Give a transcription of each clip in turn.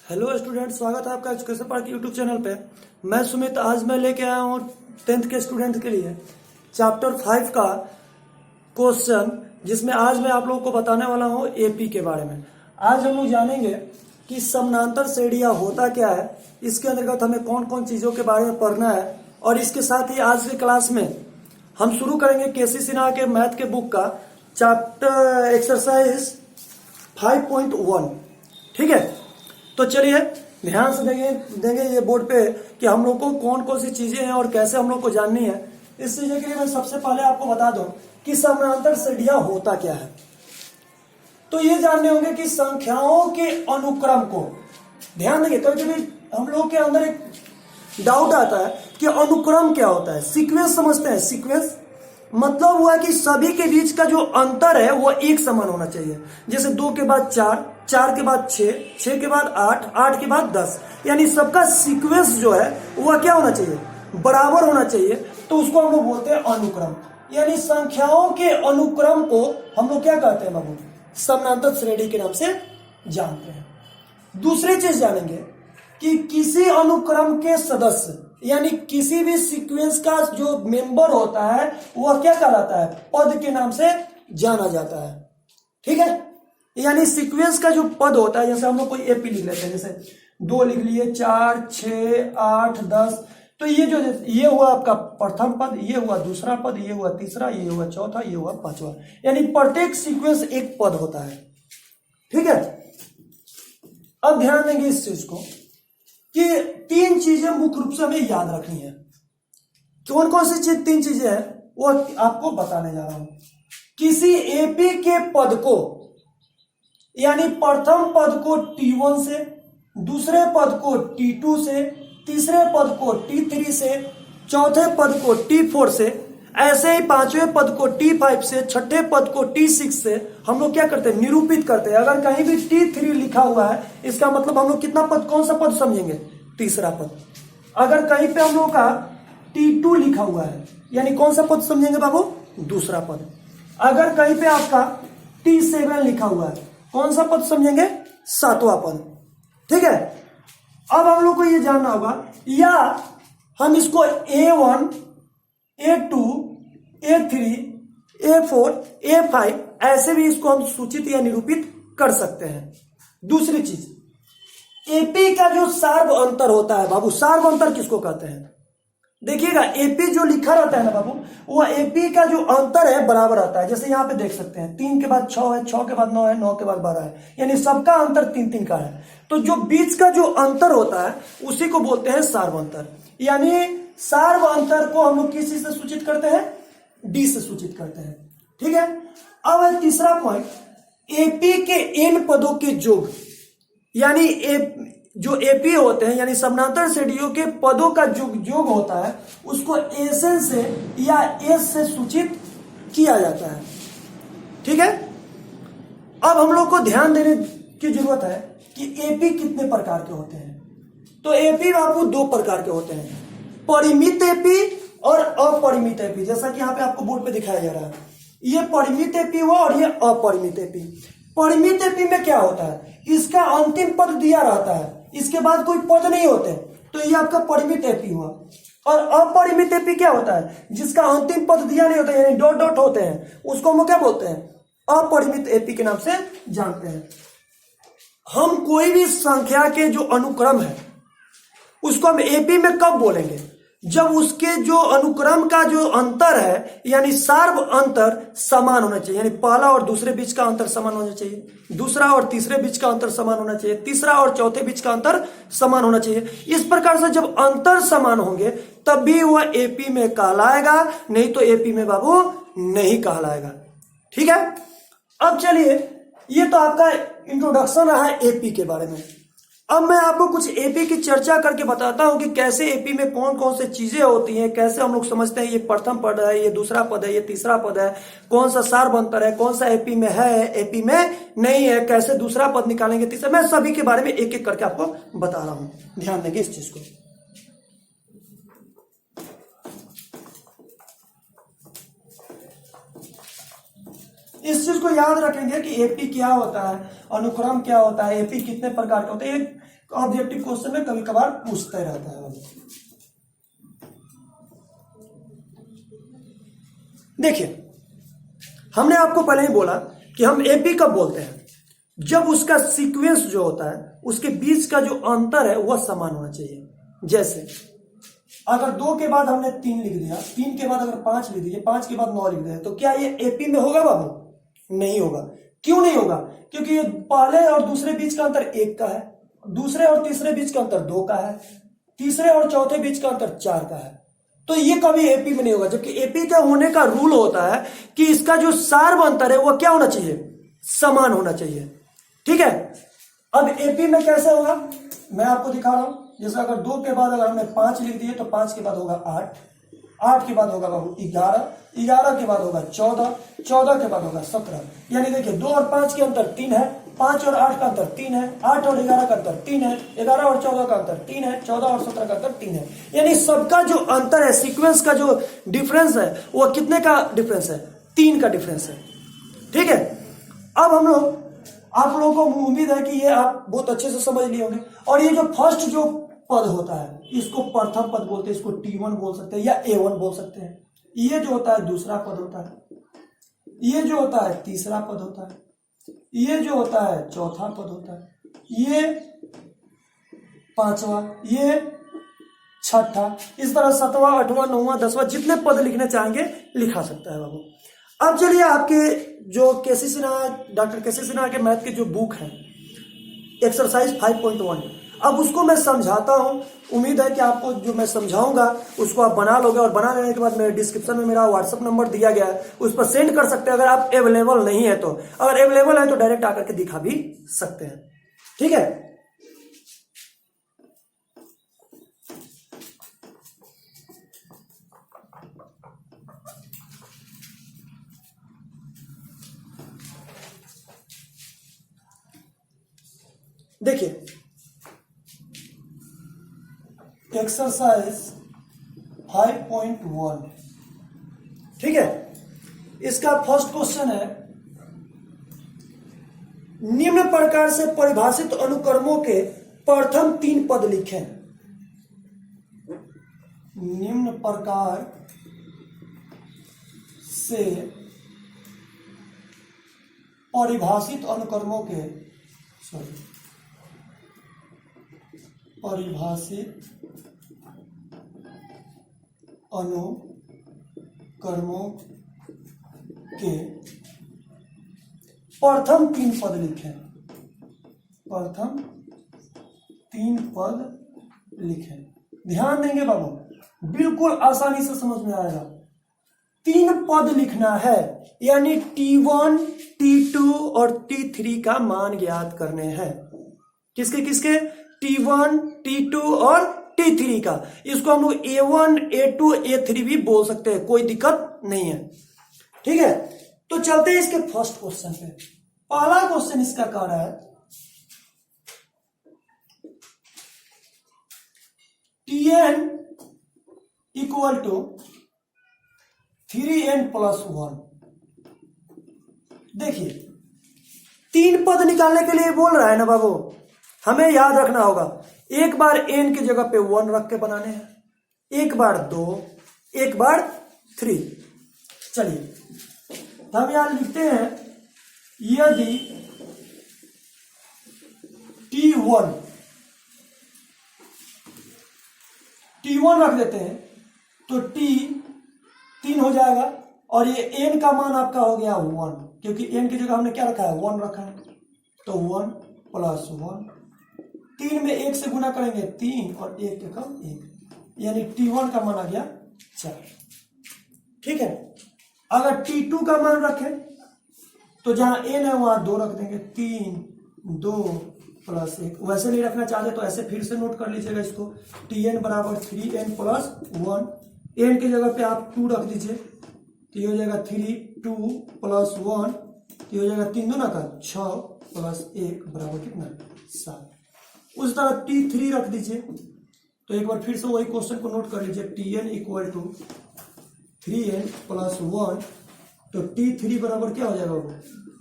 Hello student, स्वागत है आपका एजुकेशन पार्क यूट्यूब चैनल पे। मैं सुमित। आज मैं लेके आया हूँ 10th के स्टूडेंट के लिए चैप्टर 5 का क्वेश्चन, जिसमें आज मैं आप लोगों को बताने वाला हूँ एपी के बारे में। आज हम लोग जानेंगे कि समानांतर श्रेणियाँ होता क्या है, इसके अंतर्गत हमें कौन कौन चीज़ों के बारे में पढ़ना है, और इसके साथ ही आज के क्लास में हम शुरू करेंगे केसी सिन्हा के मैथ के बुक का चैप्टर एक्सरसाइज 5.1। ठीक है, तो चलिए ध्यान से देंगे ये बोर्ड पे कि हम लोग को कौन कौन सी चीजें हैं और कैसे हम लोग को जाननी है। इस चीज के लिए मैं सबसे पहले आपको बता दूं कि समानांतर श्रेणियां होता क्या है। तो ये जानने होंगे कि संख्याओं के अनुक्रम को ध्यान देंगे। कभी कभी हम लोग के अंदर एक डाउट आता है कि अनुक्रम क्या होता है। सीक्वेंस समझते हैं। सीक्वेंस मतलब हुआ कि सभी के बीच का जो अंतर है वो एक समान होना चाहिए। जैसे 2 के बाद 4, 4 के बाद 6, 6 के बाद 8, 8 के बाद 10, यानी सबका सीक्वेंस जो है वह क्या होना चाहिए, बराबर होना चाहिए। तो उसको हम लोग बोलते हैं अनुक्रम। यानी संख्याओं के अनुक्रम को हम लोग क्या कहते हैं बाबू, समानांतर श्रेणी के नाम से जानते हैं। दूसरी चीज जानेंगे कि किसी अनुक्रम के सदस्य यानी किसी भी सीक्वेंस का जो मेंबर होता है वह क्या कहलाता है, पद के नाम से जाना जाता है। ठीक है, यानी सीक्वेंस का जो पद होता है, जैसे हम लोग कोई एपी लिख लेते हैं, जैसे 2 लिख लिए, 4, 6, 8, 10। तो ये हुआ आपका प्रथम पद, ये हुआ दूसरा पद, ये हुआ तीसरा, ये हुआ चौथा, ये हुआ पांचवा। यानी प्रत्येक सीक्वेंस एक पद होता है। ठीक है, अब ध्यान देंगे इस चीज को कि 3 चीजें मुख्य रूप से हमें याद रखनी है। कौन कौन सी 3 चीजें हैं वो आपको बताने जा रहा हूं। किसी एपी के पद को यानी प्रथम पद को T1 से, दूसरे पद को T2 से, तीसरे पद को T3 से, चौथे पद को T4 से, ऐसे ही पांचवें पद को T5 से, छठे पद को T6 से हम लोग क्या करते हैं, निरूपित करते हैं। अगर कहीं भी T3 लिखा हुआ है इसका मतलब हम लोग कितना पद, कौन सा पद समझेंगे, तीसरा पद। अगर कहीं पे हम लोग का T2 लिखा हुआ है यानी कौन सा पद समझेंगे बाबू, दूसरा पद। अगर कहीं पे आपका T7 लिखा हुआ है कौन सा पद समझेंगे, सातवां पद। ठीक है, अब हम लोग को ये जानना होगा, या हम इसको A1, A2, A3, A4, A5 ऐसे भी इसको हम सूचित या निरूपित कर सकते हैं। दूसरी चीज, एपी का जो सार्व अंतर होता है बाबू, सार्व अंतर किसको कहते हैं, देखिएगा एपी जो लिखा रहता है ना बाबू, वो एपी का जो अंतर है बराबर आता है। जैसे यहां पे देख सकते हैं 3 के बाद 6 है, 6 के बाद 9 है, 9 के बाद 12 है, यानी सबका अंतर 3-3 का है। तो जो बीच का जो अंतर होता है उसी को बोलते हैं सार्व अंतर। यानी सार्व अंतर को हम लोग किस चीज से सूचित करते हैं, डी से सूचित करते हैं। ठीक है, अब है तीसरा पॉइंट, एपी के एन पदों के योग, यानी जो एपी होते हैं यानी समानांतर श्रेणियों के पदों का जो योग होता है उसको एसएन से या एस से सूचित किया जाता है। ठीक है, अब हम लोग को ध्यान देने की जरूरत है कि एपी कितने प्रकार के होते हैं। तो एपी बाबू 2 प्रकार के होते हैं, परिमित एपी और अपरिमित एपी। जैसा कि यहां पे आपको बोर्ड पे दिखाया जा रहा है, ये परिमित एपी हुआ और ये अपरिमित एपी। परिमित एपी में क्या होता है, इसका अंतिम पद दिया रहता है, इसके बाद कोई पद नहीं होते, तो ये आपका परिमित एपी हुआ। और अपरिमित एपी क्या होता है, जिसका अंतिम पद दिया नहीं होता यानी डॉट डॉट होते हैं, उसको हम क्या बोलते हैं, अपरिमित एपी के नाम से जानते हैं। हम कोई भी संख्या के जो अनुक्रम है उसको हम एपी में कब बोलेंगे, जब उसके जो अनुक्रम का जो अंतर है यानी सार्व अंतर समान होना चाहिए। यानी पहला और दूसरे बीच का अंतर समान होना चाहिए, दूसरा और तीसरे बीच का अंतर समान होना चाहिए, तीसरा और चौथे बीच का अंतर समान होना चाहिए। इस प्रकार से जब अंतर समान होंगे तब भी वह एपी में कहलाएगा, नहीं तो एपी में बाबू नहीं कहलाएगा। ठीक है, अब चलिए, ये तो आपका इंट्रोडक्शन रहा एपी के बारे में। अब मैं आपको कुछ एपी की चर्चा करके बताता हूं कि कैसे एपी में कौन कौन से चीजें होती हैं, कैसे हम लोग समझते हैं ये प्रथम पद है, ये दूसरा पद है, ये तीसरा पद है, कौन सा सार्व अंतर है, कौन सा एपी में है, एपी में नहीं है, कैसे दूसरा पद निकालेंगे, तीसरा। मैं सभी के बारे में एक एक करके आपको बता रहा हूं, ध्यान देंगे इस चीज को। इस चीज को याद रखेंगे कि एपी क्या होता है, अनुक्रम क्या होता है, एपी कितने प्रकार के होते हैं, ऑब्जेक्टिव क्वेश्चन में कभी कभार पूछता रहता है। देखिए, हमने आपको पहले ही बोला कि हम एपी कब बोलते हैं, जब उसका सीक्वेंस जो होता है उसके बीच का जो अंतर है वह समान होना चाहिए। जैसे अगर 2 के बाद हमने 3 लिख दिया, 3 के बाद अगर 5 लिख दिया, 5 के बाद 9 लिख दिया, तो क्या ये एपी में होगा बाबू? नहीं होगा। क्यों नहीं होगा? क्योंकि ये पहले और दूसरे बीच का अंतर 1 का है, दूसरे और तीसरे बीच का अंतर 2 का है, तीसरे और चौथे बीच का अंतर 4 का है। तो ये कभी एपी में नहीं होगा। जबकि एपी का होने का रूल होता है कि इसका जो सार्व अंतर है वह क्या होना चाहिए? समान होना चाहिए। ठीक है, अब एपी में कैसे होगा मैं आपको दिखा रहा हूं। जैसे अगर 2 के बाद अगर हमने 5 लिख दिए तो 5 के बाद होगा 8, 8 के बाद होगा बाबू 11, 11 के बाद होगा 14, 14 के बाद होगा 17। यानी देखिए 2 और 5 के अंतर 3 है, 5 और 8 का अंतर 3 है, 8 और 11 का अंतर 3 है, 11 और 14 का अंतर 3 है, 14 और 17 का अंतर 3 है। यानी सबका जो अंतर है, सीक्वेंस का जो डिफरेंस है वो कितने का डिफरेंस है? 3 का डिफरेंस है। ठीक है, अब हम लोग, आप लोगों को उम्मीद है कि ये आप बहुत अच्छे से समझ लिए होंगे। और ये जो फर्स्ट जो पद होता है इसको प्रथम पद बोलते हैं, इसको T1 बोल सकते हैं या A1 बोल सकते हैं। ये जो होता है दूसरा पद होता है, ये जो होता है तीसरा पद होता है, ये जो होता है चौथा पद होता है, ये पांचवा, ये छठा, इस तरह 7वां, 8वां, 9वां, 10वां जितने पद लिखने चाहेंगे लिखा सकता है बाबू। अब चलिए आपके जो केसी सिन्हा, डॉक्टर केसी सिन्हा के मैथ की जो बुक है एक्सरसाइज 5.1, अब उसको मैं समझाता हूं। उम्मीद है कि आपको जो मैं समझाऊंगा उसको आप बना लोगे, और बना लेने के बाद मेरे डिस्क्रिप्शन में मेरा व्हाट्सएप नंबर दिया गया है, उस पर सेंड कर सकते हैं। अगर आप अवेलेबल नहीं है तो, अगर अवेलेबल है तो डायरेक्ट आकर के दिखा भी सकते हैं। ठीक है, देखिए एक्सरसाइज 5.1, ठीक है, इसका फर्स्ट क्वेश्चन है, निम्न प्रकार से परिभाषित अनुक्रमों के प्रथम 3 पद लिखें। निम्न प्रकार से परिभाषित अनुक्रमों के, परिभाषित अनुक्रमों के प्रथम 3 पद लिखें। प्रथम 3 पद लिखें। ध्यान देंगे बाबू, बिल्कुल आसानी से समझ में आएगा। 3 पद लिखना है, यानी T1, T2 और T3 का मान ज्ञात करने हैं। किसके किसके? T1, T2 और T3 का। इसको हम लोग A1, A2, A3 भी बोल सकते हैं, कोई दिक्कत नहीं है। ठीक है, तो चलते हैं इसके फर्स्ट क्वेश्चन पे। पहला क्वेश्चन इसका कह रहा है Tn equal to 3n plus 1। देखिए 3 पद निकालने के लिए बोल रहा है ना बाबू, हमें याद रखना होगा, एक बार n की जगह पे 1 रख के बनाने हैं, एक बार 2, एक बार 3। चलिए हम यहां लिखते हैं, यदि T1 रख देते हैं तो T 3 हो जाएगा, और ये n का मान आपका हो गया 1, क्योंकि n की जगह हमने क्या रखा है? 1 रखा है। तो 1 प्लस 1, 3 में 1 से गुना करेंगे 3, और 1 के कम 1, यानी T1 का मान आ गया 4। ठीक है, अगर T2 का मान रखें तो जहां n है वहां 2 रख देंगे, 3, 2 प्लस 1। वैसे नहीं रखना चाहते तो ऐसे फिर से नोट कर लीजिएगा इसको, Tn बराबर 3n प्लस 1, n की जगह पे आप 2 रख दीजिए, तो ये हो जाएगा 3, 2 प्लस 1, तो हो जाएगा 3 दूना का 6 प्लस 1 बराबर कितना? 7। उस तरह T3 रख दीजिए, तो एक बार फिर से वही क्वेश्चन को नोट कर लीजिए, Tn equal to 3n plus 1, तो T3 बराबर क्या हो जाएगा?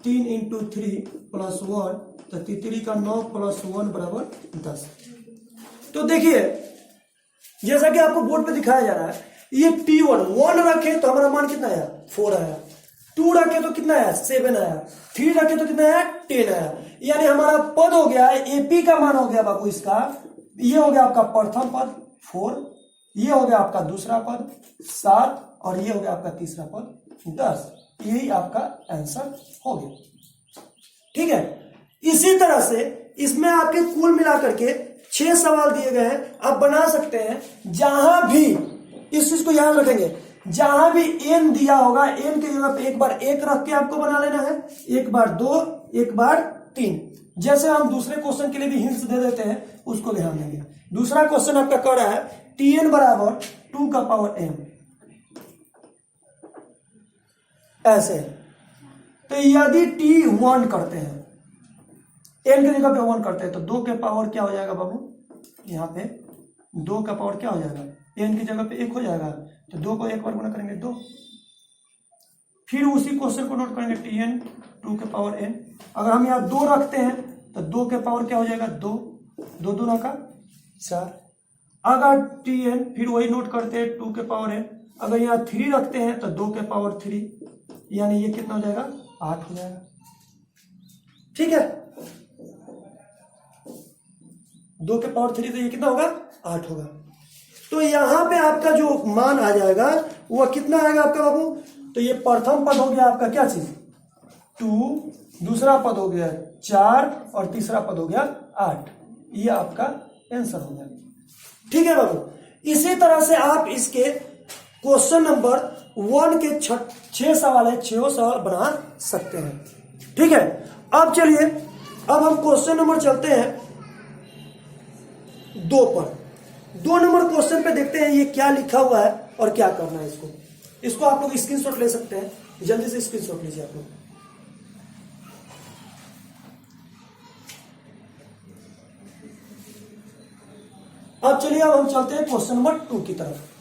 3 इंटू 3 प्लस 1, तो 3 का 9 प्लस 1 बराबर 10। तो देखिए जैसा कि आपको बोर्ड पे दिखाया जा रहा है, ये T1 1 रखे तो हमारा मान कितना आया 4 आया, 2 रखे तो कितना आया 7 आया, 3 रखे तो कितना आया 10 आया। यानी हमारा पद हो गया एपी का मान हो गया बाबू इसका, ये हो गया आपका प्रथम पद 4, ये हो गया आपका दूसरा पद 7 और ये हो गया आपका तीसरा पद 10। यही आपका आंसर हो गया। ठीक है, इसी तरह से इसमें आपके कुल मिलाकर के 6 सवाल दिए गए हैं, आप बना सकते हैं। जहां भी इस चीज को याद रखेंगे, जहां भी एन दिया होगा एन की जगह पे एक बार 1 रख के आपको बना लेना है, एक बार 2, एक बार 3। जैसे हम दूसरे क्वेश्चन के लिए भी हिंट्स दे देते हैं, उसको ध्यान देंगे। दूसरा क्वेश्चन आपका कह रहा है Tn बराबर 2 का पावर n, ऐसे। तो यदि T1 करते हैं, n की जगह पे 1 करते हैं, तो 2 के पावर क्या हो जाएगा बाबू, यहाँ पे 2 का पावर क्या हो जाएगा, n की जगह पे 1 हो जाएगा, तो 2 को 1 बार गुना करेंगे 2। फिर उसी क्वेश्चन को नोट करेंगे Tn 2 के पावर n। अगर हम यहाँ 2 रखते हैं तो 2 के पावर क्या हो जाएगा 2, 2 दूना का 4। अगर Tn फिर वही नोट करते हैं 2 के पावर n, अगर यहाँ 3 रखते हैं तो 2 के पावर 3, यानी ये कितना हो जाएगा 8 हो जाएगा। ठीक है, 2 के पावर 3 तो ये कितना होगा 8 होगा। तो यहां पे आपका जो मान आ जाएगा वो कितना आएगा आपका बाबू, तो ये प्रथम पद हो गया आपका क्या चीज 2, दूसरा पद हो गया 4 और तीसरा पद हो गया 8। ये आपका आंसर हो गया। ठीक है बाबू, इसी तरह से आप इसके क्वेश्चन नंबर 1 के 6 सवाल है, 6 सवाल बना सकते हैं। ठीक है, अब चलिए अब हम क्वेश्चन नंबर चलते हैं 2 पर। 2 नंबर क्वेश्चन पे देखते हैं ये क्या लिखा हुआ है और क्या करना है। इसको आप लोग स्क्रीनशॉट ले सकते हैं, जल्दी से स्क्रीनशॉट लीजिए आप लोग। अब चलिए अब हम चलते हैं क्वेश्चन नंबर 2 की तरफ।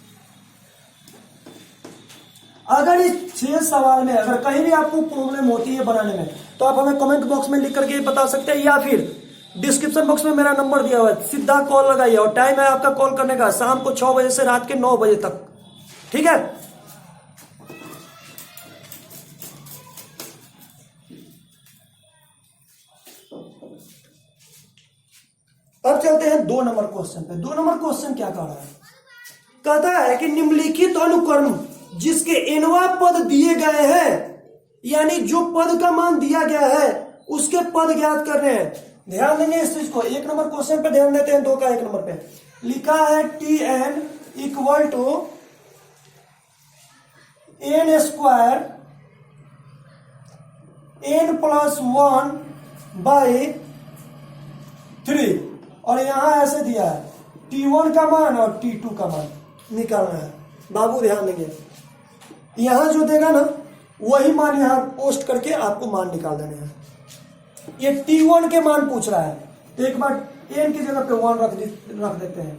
अगर इस 6 सवाल में अगर कहीं भी आपको प्रॉब्लम होती है बनाने में, तो आप हमें कमेंट बॉक्स में लिख करके बता सकते हैं, या फिर डिस्क्रिप्शन बॉक्स में मेरा नंबर दिया हुआ है, सीधा कॉल लगाइए। और टाइम है आपका कॉल करने का शाम को 6 बजे से रात के 9 बजे तक। ठीक है, अब चलते हैं 2 नंबर क्वेश्चन पे। 2 नंबर क्वेश्चन क्या कह रहा है, कहता है कि निम्नलिखित अनुक्रम जिसके nवां पद दिए गए हैं, यानी जो पद का मान दिया गया है उसके पद ज्ञात कर रहे हैं। ध्यान देंगे इस चीज को। 1 नंबर क्वेश्चन पे ध्यान देते हैं, 2 का 1 नंबर पे लिखा है Tn equal to n square n plus 1 by 3, और यहां ऐसे दिया है T1 का मान और T2 का मान निकालना है। बाबू ध्यान देंगे, यहां जो देगा ना वही मान यहां पोस्ट करके आपको मान निकाल देने हैं। ये T1 के मान पूछ रहा है, तो एक बार n की जगह पे 1 रख देते हैं,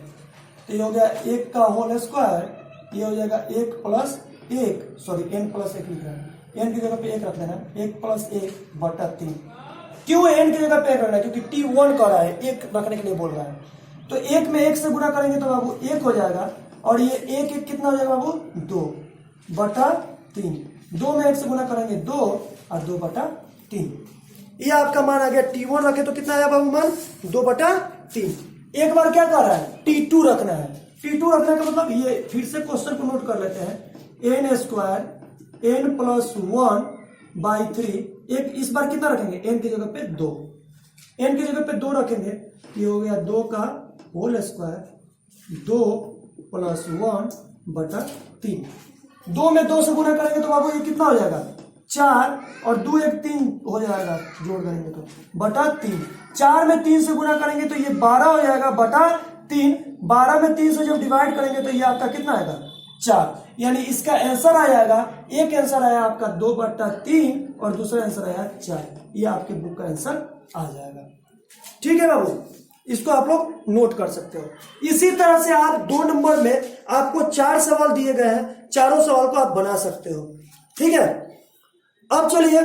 तो ये हो गया 1 का होल स्क्वायर, ये हो जाएगा 1 प्लस 1, सॉरी n प्लस 1 लिख रहा है, n की जगह पे 1 रख देना, 1 प्लस 1 बटा 3। क्यों n की जगह पे 1 रखना है, क्योंकि T1 कर रहा है, 1 रखने के लिए बोल रहा है। तो 1 में 1 से गुना करेंगे तो बाबू 1 हो जाएगा, और ये 1 कितना हो जाएगा बाबू 2 बटा 3। 2 में 1 से गुना करेंगे 2 और 2 बटा 3। ये आपका मान आ गया। T1 रखे तो कितना आया बाबू मान 2 बटा 3। एक बार क्या कर रहा है T2 रखना है। T2 रखने का मतलब ये फिर से क्वेश्चन को नोट कर लेते हैं, n square n plus 1 by 3। एक इस बार कितना रखेंगे, n की जगह पे 2, n की जगह पे 2 रखेंगे, ये हो गया 2 का होल स्क्वायर 2 प्लस 1 बटा 3। 2 में 2 से गुना करेंगे तो बाबू ये कितना हो जाएगा 4, और 2 1 3 हो जाएगा, जोड़ करेंगे तो बटा 3। 4 में 3 से गुना करेंगे तो ये 12 हो जाएगा बटा 3। 12 में 3 से जब डिवाइड करेंगे तो ये आपका कितना आएगा 4। यानी इसका आंसर आ जाएगा, एक आंसर आया आपका 2 बटा 3 और दूसरा आंसर आया 4। ये आपके बुक का आंसर आ जाएगा। ठीक है बाबू, इसको आप लोग नोट कर सकते हो। इसी तरह से आप 2 नंबर में आपको 4 सवाल दिए गए हैं, चारों सवाल को आप बना सकते हो। ठीक है, अब चलिए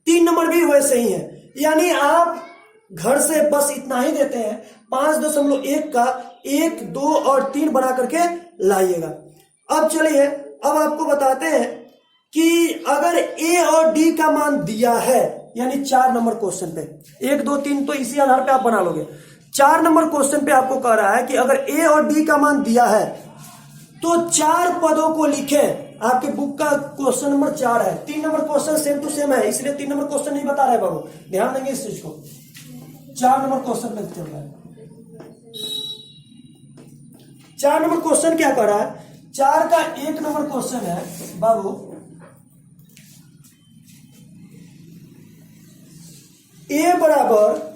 3 नंबर भी वैसे ही है। यानी आप घर से बस इतना ही देते हैं, 5.1 का 1, 2 और 3 बना करके लाइएगा। अब चलिए अब आपको बताते हैं कि अगर ए और डी का मान दिया है, यानी 4 नंबर क्वेश्चन पे 1, 2, 3 तो इसी आधार पे आप बना लोगे। 4 नंबर क्वेश्चन पे आपको कह रहा है कि अगर ए और डी का मान दिया है तो 4 पदों को लिखें। आपके बुक का क्वेश्चन नंबर 4 है, 3 number question same to same है, इसलिए 3 नंबर क्वेश्चन नहीं बता रहा है बाबू, ध्यान देंगे इस चीज को। 4 नंबर क्वेश्चन पे चल रहा है। 4 नंबर क्वेश्चन क्या कर रहा है? 4 का 1 नंबर क्वेश्चन है बाबू, ए बराबर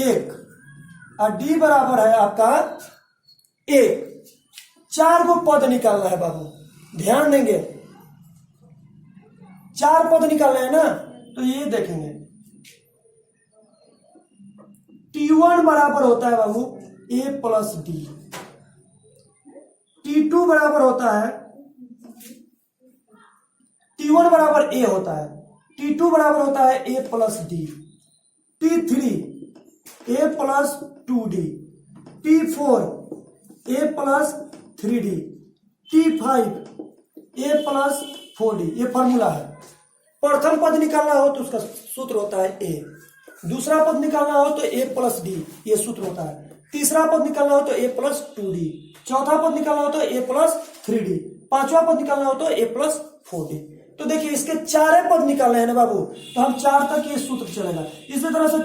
1 और डी बराबर है आपका 1। 4 को पद निकालना है बाबू, ध्यान देंगे। 4 पद निकालना है ना, तो ये देखेंगे T1 बराबर होता है बाबू A प्लस डी, T2 बराबर होता है, T1 बराबर A होता है, T2 बराबर होता है A plus D, T3 A plus 2D, T4 A plus 3D, T5 A plus 4D। ये फॉर्मूला है। प्रथम पद निकालना हो तो उसका सूत्र होता है A, दूसरा पद निकालना हो तो A प्लस डी, ये सूत्र होता है। तीसरा पद निकालना हो तो A प्लस 2D, चौथा पद निकालना हो तो A प्लस 3D, पांचवा पद निकालना हो तो A प्लस 4D। तो देखिए इसके 4 पद निकालने हैं ना बाबू, तो हम 4 तक ये सूत्र चलेगा। इसी तरह से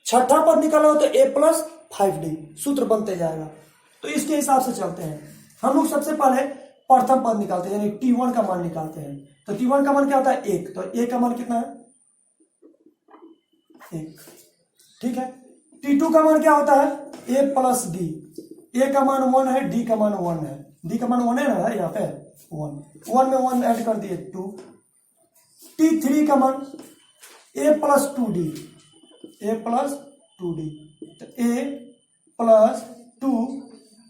छठा पद निकालना हो तो A प्लस 5D, सूत्र बनते जाएगा। तो इसके हिसाब से चलते हैं। हम लोग सबसे पहले प्रथम पद निकालते हैं, यानी T1 का मान निकालते हैं। तो T1 का मान क्या होता है? 1। तो A का मान कितना है? 1, ठीक है। T2 का मान क्या होता है? A plus D. A का मान 1 है, D का मान 1 है, D का मान 1 है ना, यहाँ पे 1 में 1 ऐड कर दिए 2। T3 का मान A plus 2D, A plus 2D, तो A प्लस 2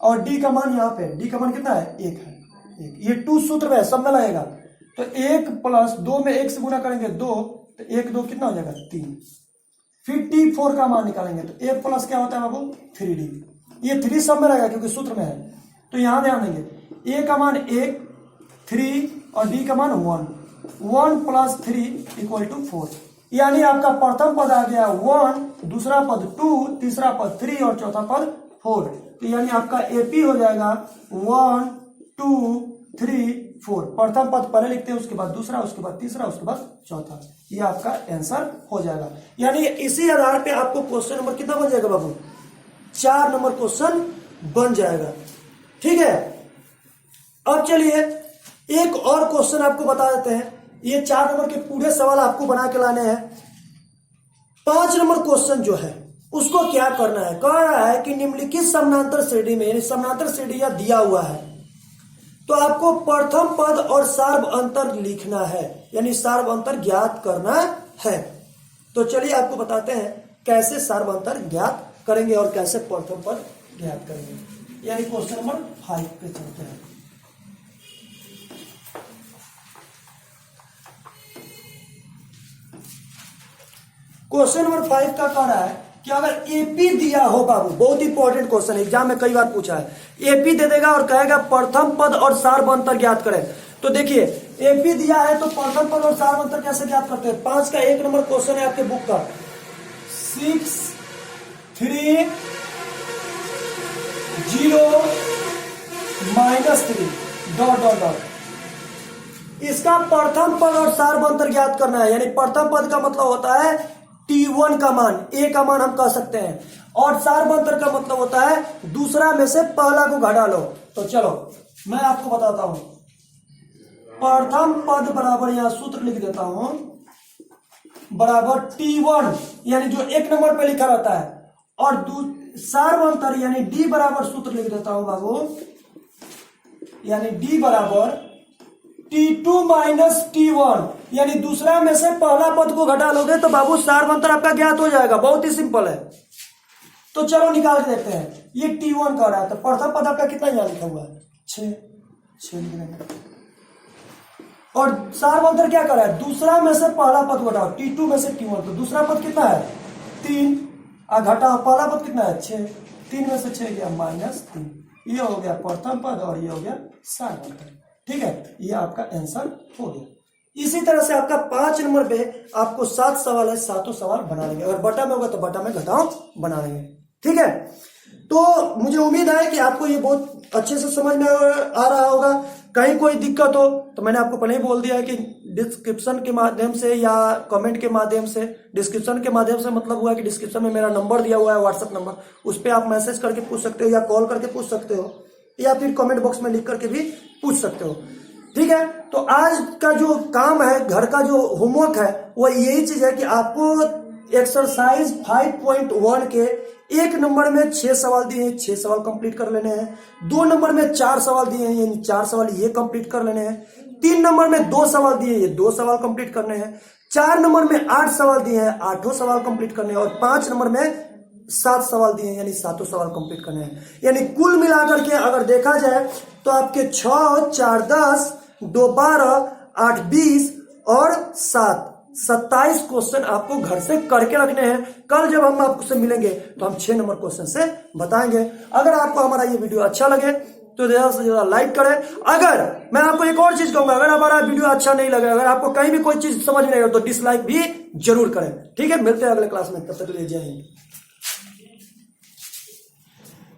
और D का मान यहाँ पे, D का मान कितना है? 1 है, 1। ये 2 सूत्र में सब में लगेगा। तो 1 प्लस 2 में 1 से गुणा करेंगे 2, तो 1 2 कितना हो जाएगा? 3। फिर T4 का मान निकालेंगे तो A प्लस क्या होता है बाबू? 3D। ये 3 सब में रहेगा क्योंकि सूत्र में है। तो यहां ध्यान देंगे, A का मान 1, 3 और D का मान 1 प्लस 3 इक्वल टू 4। यानी आपका प्रथम पद आ गया 1, दूसरा पद 2, तीसरा पद 3 और चौथा पद 4। तो यानी आपका AP हो जाएगा 1, 2, 3, 4। प्रथम पद पहले लिखते हैं, उसके बाद दूसरा, उसके बाद तीसरा, उसके बाद चौथा। ये आपका आंसर हो जाएगा। यानी इसी आधार पे आपको क्वेश्चन नंबर कितना बन जाएगा बाबू? 4 नंबर क्वेश्चन बन जाएगा, ठीक है। अब चलिए एक और क्वेश्चन आपको बता देते हैं। ये 4 नंबर के पूरे सवाल आपको बना के लाने हैं। 5 नंबर क्वेश्चन जो है उसको क्या करना है? कह रहा है कि निम्नलिखित समानांतर श्रेणी में, यानी समानांतर श्रेणी दिया हुआ है, तो आपको प्रथम पद और सार्व अंतर लिखना है, यानी सार्व अंतर ज्ञात करना है। तो चलिए आपको बताते हैं कैसे सार्व अंतर ज्ञात करेंगे और कैसे प्रथम पद ज्ञात करेंगे। यानी क्वेश्चन नंबर 5 पे चलते हैं। क्वेश्चन नंबर 5 का कह रहा है कि अगर एपी दिया हो बाबू, बहुत इंपॉर्टेंट क्वेश्चन है, एग्जाम में कई बार पूछा है। एपी दे देगा और कहेगा प्रथम पद और सार्व अंतर ज्ञात करें। तो देखिए एपी दिया है तो प्रथम पद और सार्व अंतर कैसे ज्ञात करते हैं? 5 का 1 नंबर क्वेश्चन है आपके बुक का, 6, 3, 0, -3 ... इसका प्रथम पद और सार्व अंतर ज्ञात करना है। यानी प्रथम पद का मतलब होता है T1 का मान, A का मान हम कह सकते हैं, और सार्व अंतर का मतलब होता है दूसरा में से पहला को घटा लो। तो चलो मैं आपको बताता हूं। प्रथम पद बराबर, यहां सूत्र लिख देता हूं, बराबर T1 यानी जो 1 नंबर पे लिखा रहता है, और सार्व अंतर यानी D बराबर सूत्र लिख देता हूं बाबू, यानी D बराबर T2 माइनस T1, यानी दूसरा में से पहला पद को घटा लोगे तो बाबू सार्व अंतर आपका ज्ञात हो जाएगा। बहुत ही सिंपल है। तो चलो निकाल के देखते हैं। ये T1 कह रहा है, तो प्रथम पद आपका कितना यहाँ लिखा हुआ है? 6 लिख देंगे। और सारवंतर क्या कर रहा है, दूसरा में से पहला पद घटाओ, T2 में से T1, तो दूसरा पद कितना है 3, घटाओ पहला पद कितना है 6, 3 में से 6 गया -3, ये हो गया प्रथम पद और ये हो गया सारवंतर। ठीक है, ये आपका आंसर हो गया। इसी तरह से आपका 5 नंबर पे आपको 7 सवाल है, 7 सवाल बना लेंगे, अगर बटा में होगा तो बटा में घटाओ बना लेंगे। ठीक है, तो मुझे उम्मीद है कि आपको ये बहुत अच्छे से समझ में आ रहा होगा। कहीं कोई दिक्कत हो तो मैंने आपको पहले ही बोल दिया है कि डिस्क्रिप्शन के माध्यम से या कमेंट के माध्यम से, डिस्क्रिप्शन के माध्यम से मतलब हुआ कि डिस्क्रिप्शन में मेरा नंबर दिया हुआ है, व्हाट्सएप नंबर, उस पर आप मैसेज करके पूछ सकते हो या कॉल करके पूछ सकते हो या फिर कमेंट बॉक्स में लिख करके भी पूछ सकते हो। ठीक है, तो आज का जो काम है, घर का जो होमवर्क है, वो यही चीज है कि आपको एक्सरसाइज 5.1 के 1 नंबर में 6 सवाल दिए हैं, 6 सवाल कंप्लीट कर लेने हैं। 2 नंबर में 4 सवाल दिए हैं, यानी 4 सवाल ये कंप्लीट कर लेने हैं। 3 नंबर में 2 सवाल दिए हैं, ये 2 सवाल कंप्लीट करने हैं। 4 नंबर में 8 सवाल दिए हैं, 8 सवाल कंप्लीट करने हैं। और 5 नंबर में 7 सवाल दिए हैं, यानी 7 सवाल कंप्लीट करने हैं। यानी कुल मिलाकर के अगर देखा जाए तो आपके 6, 4, 10, 2, 12, 8, 20 और 7, 27 क्वेश्चन आपको घर से करके रखने हैं। कल जब हम आपसे मिलेंगे तो हम 6 नंबर क्वेश्चन से बताएंगे। अगर आपको हमारा ये वीडियो अच्छा लगे तो ज्यादा से ज्यादा लाइक करें। अगर मैं आपको एक और चीज कहूंगा, अगर हमारा वीडियो अच्छा नहीं लगे, अगर आपको कहीं भी कोई चीज समझ नहीं आए तो डिसलाइक भी जरूर करें। ठीक है, मिलते हैं अगले क्लास में, तब तक के लिए जय हिंद।